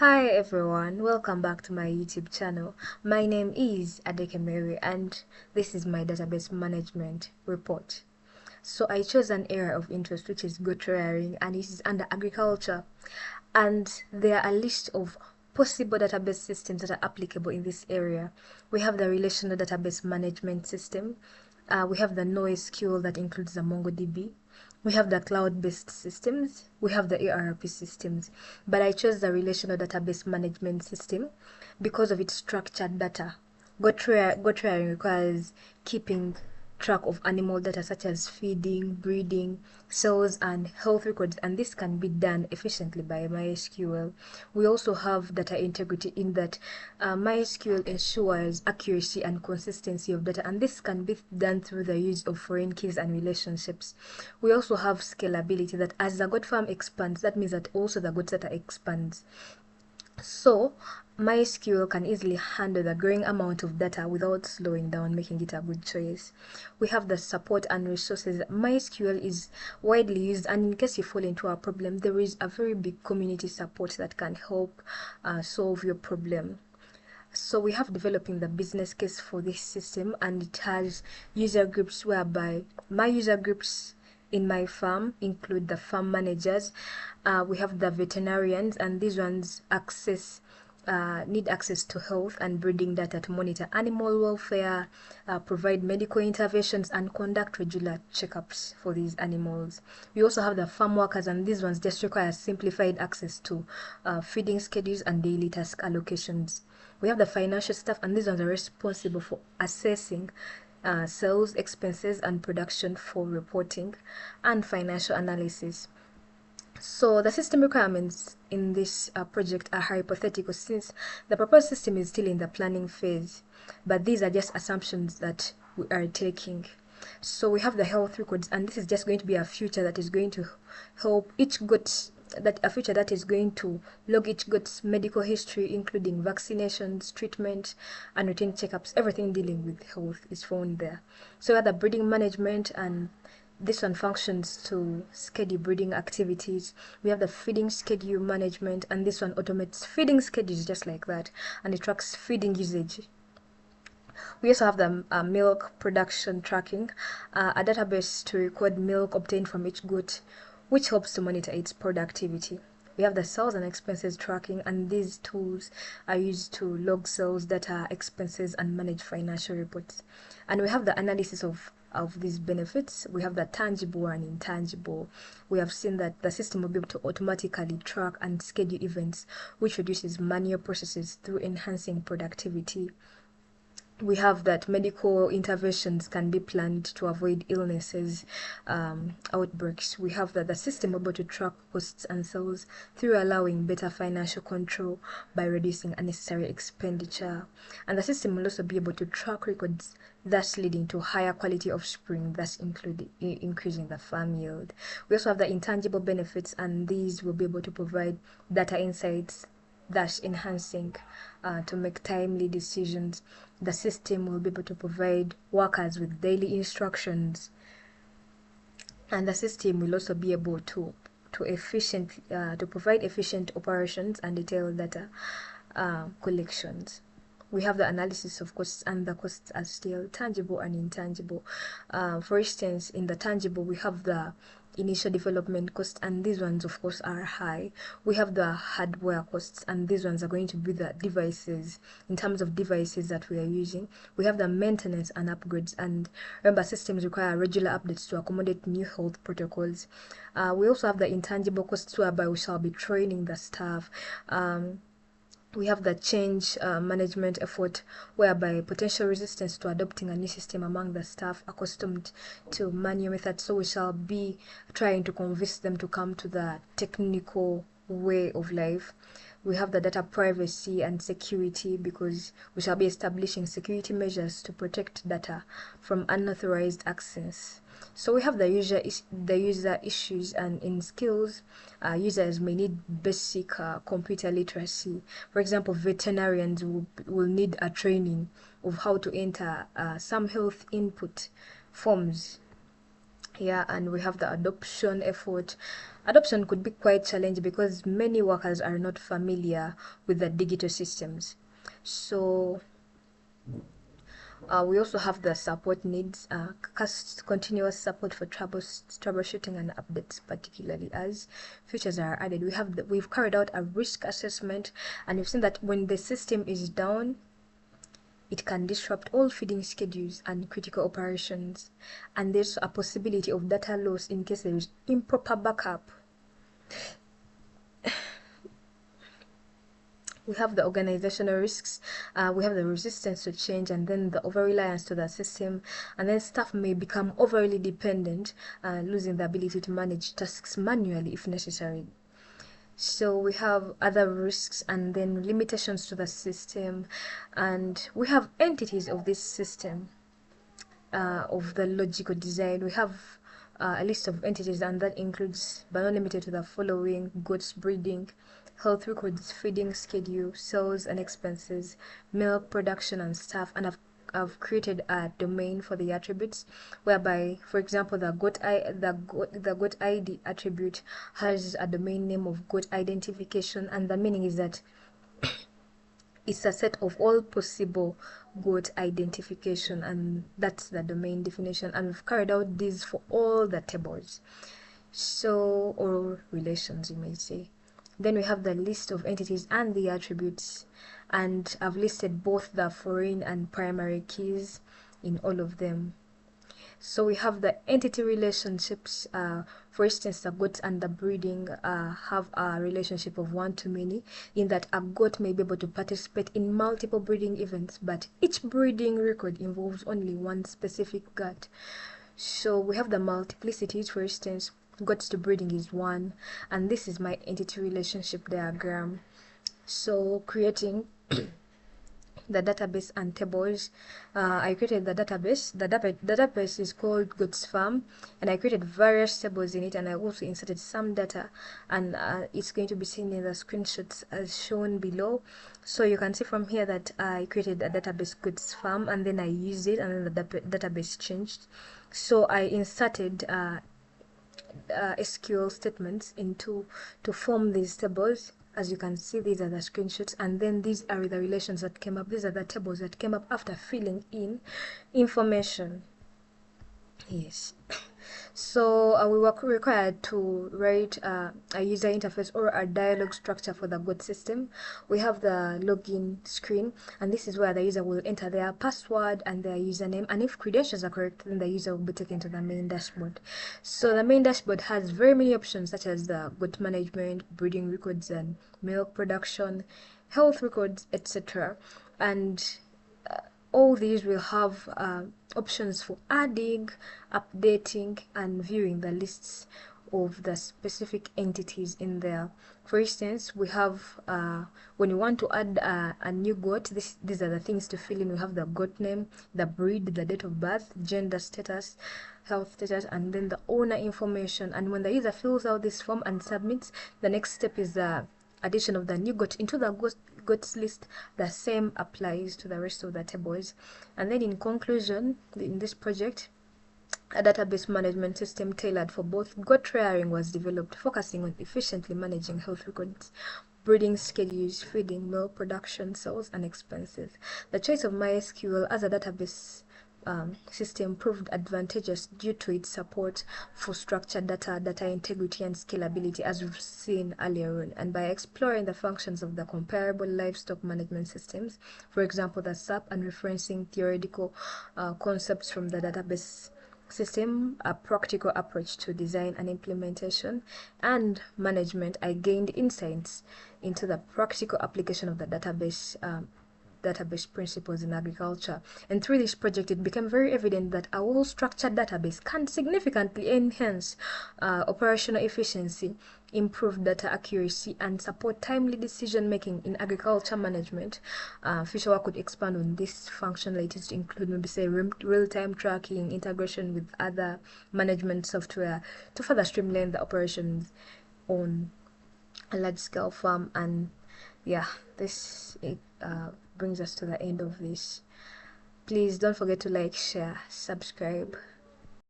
Hi everyone, welcome back to my YouTube channel. My name is Adekemere and this is my database management report. So I chose an area of interest which is goat rearing and it is under agriculture, and there are a list of possible database systems that are applicable in this area. We have the relational database management system. We have the NoSQL that includes the MongoDB. We have the cloud-based systems. We have the ERP systems. But I chose the relational database management system because of its structured data. Goat rearing requires keeping track of animal data such as feeding, breeding, sales, and health records, and this can be done efficiently by MySQL. We also have data integrity in that MySQL ensures accuracy and consistency of data, and this can be done through the use of foreign keys and relationships. We also have scalability, that as the goat farm expands, that means that also the goat data expands. So MySQL can easily handle the growing amount of data without slowing down, making it a good choice. We have the support and resources. MySQL is widely used, and in case you fall into a problem, there is a very big community support that can help solve your problem. So we have developing the business case for this system, and it has user groups whereby my user groups in my farm include the farm managers. We have the veterinarians, and these ones need access to health and breeding data to monitor animal welfare, provide medical interventions, and conduct regular checkups for these animals. We also have the farm workers, and these ones just require simplified access to feeding schedules and daily task allocations. We have the financial staff, and these ones are responsible for assessing sales, expenses, and production for reporting and financial analysis. So the system requirements in this project are hypothetical, since the proposed system is still in the planning phase, but these are just assumptions that we are taking. So we have the health records, and this is just going to be a feature that is going to help each goat, a feature that is going to log each goat's medical history, including vaccinations, treatment, and routine checkups. Everything dealing with health is found there. So we have the breeding management, and this one functions to schedule breeding activities. We have the feeding schedule management, and this one automates feeding schedules just like that, and it tracks feeding usage. We also have the milk production tracking, a database to record milk obtained from each goat, which helps to monitor its productivity. We have the sales and expenses tracking, and these tools are used to log sales data, expenses, and manage financial reports. And we have the analysis of these benefits. We have the tangible and intangible. We have seen that the system will be able to automatically track and schedule events, which reduces manual processes through enhancing productivity. We have that medical interventions can be planned to avoid illnesses, outbreaks. We have that the system able to track costs and sales through allowing better financial control by reducing unnecessary expenditure. And the system will also be able to track records, thus leading to higher quality offspring, thus increasing the farm yield. We also have the intangible benefits, and these will be able to provide data insights, thus enhancing to make timely decisions. The system will be able to provide workers with daily instructions, and the system will also be able to provide efficient operations and detailed data collections. We have the analysis of costs, and the costs are still tangible and intangible. For instance, in the tangible, we have the initial development costs, and these ones of course are high. We have the hardware costs, and these ones are going to be the devices, in terms of devices that we are using. We have the maintenance and upgrades, and remember, systems require regular updates to accommodate new health protocols. We also have the intangible costs, whereby we shall be training the staff. We have the change management effort, whereby potential resistance to adopting a new system among the staff accustomed to manual methods. So we shall be trying to convince them to come to the technical way of life. We have the data privacy and security, because we shall be establishing security measures to protect data from unauthorized access. So we have the user issues, and in skills, users may need basic computer literacy. For example, veterinarians will need a training of how to enter some health input forms Yeah, and we have the adoption effort. Adoption could be quite challenging because many workers are not familiar with the digital systems. So we also have the support needs, continuous support for troubleshooting and updates, particularly as features are added. We've carried out a risk assessment, and we've seen that when the system is down, it can disrupt all feeding schedules and critical operations, and there's a possibility of data loss in case there is improper backup. We have the organizational risks, we have the resistance to change, and then the over-reliance to the system, and then staff may become overly dependent, losing the ability to manage tasks manually if necessary. So we have other risks and then limitations to the system, and we have entities of this system, of the logical design. We have a list of entities, and that includes but not limited to the following: goods breeding, health records, feeding schedule, sales and expenses, milk production and staff. And I've created a domain for the attributes, whereby, for example, the goat ID attribute has a domain name of goat identification, and the meaning is that it's a set of all possible goat identification, and that's the domain definition. And we've carried out this for all the tables, so, or relations, you may say. Then we have the list of entities and the attributes, and I've listed both the foreign and primary keys in all of them. So we have the entity relationships. For instance, the goats and the breeding have a relationship of one to many, in that a goat may be able to participate in multiple breeding events, but each breeding record involves only one specific goat. So we have the multiplicities. For instance, goats to breeding is 1, and this is my entity relationship diagram. So creating the database and tables, I created the database. The database is called Goods Farm, and I created various tables in it, and I also inserted some data, and it's going to be seen in the screenshots as shown below. So you can see from here that I created a database Goods Farm, and then I used it, and then the database changed. So I inserted SQL statements to form these tables. As you can see, these are the screenshots, and then these are the relations that came up. These are the tables that came up after filling in information. Yes. So we were required to write a user interface or a dialog structure for the GOT system. We have the login screen, and this is where the user will enter their password and their username, and if credentials are correct, then the user will be taken to the main dashboard. So the main dashboard has very many options, such as the GOT management, breeding records and milk production, health records, etc. And all these will have options for adding, updating, and viewing the lists of the specific entities in there. For instance, we have when you want to add a new goat, these are the things to fill in. We have the goat name, the breed, the date of birth, gender status, health status, and then the owner information. And when the user fills out this form and submits, the next step is the addition of the new goat into the goats list. The same applies to the rest of the tables. And then in conclusion, in this project, a database management system tailored for both goat rearing was developed, focusing on efficiently managing health records, breeding schedules, feeding, milk production, sales, and expenses. The choice of MySQL as a database system proved advantageous due to its support for structured data, data integrity, and scalability, as we've seen earlier on. And by exploring the functions of the comparable livestock management systems, for example, the SAP, and referencing theoretical concepts from the database system, a practical approach to design and implementation and management, I gained insights into the practical application of the database principles in agriculture. And through this project, it became very evident that a well-structured database can significantly enhance operational efficiency, improve data accuracy, and support timely decision-making in agriculture management. Future work could expand on this functionalities to include, maybe say, real-time tracking, integration with other management software to further streamline the operations on a large-scale farm. And yeah, this brings us to the end of this. Please don't forget to like, share, subscribe.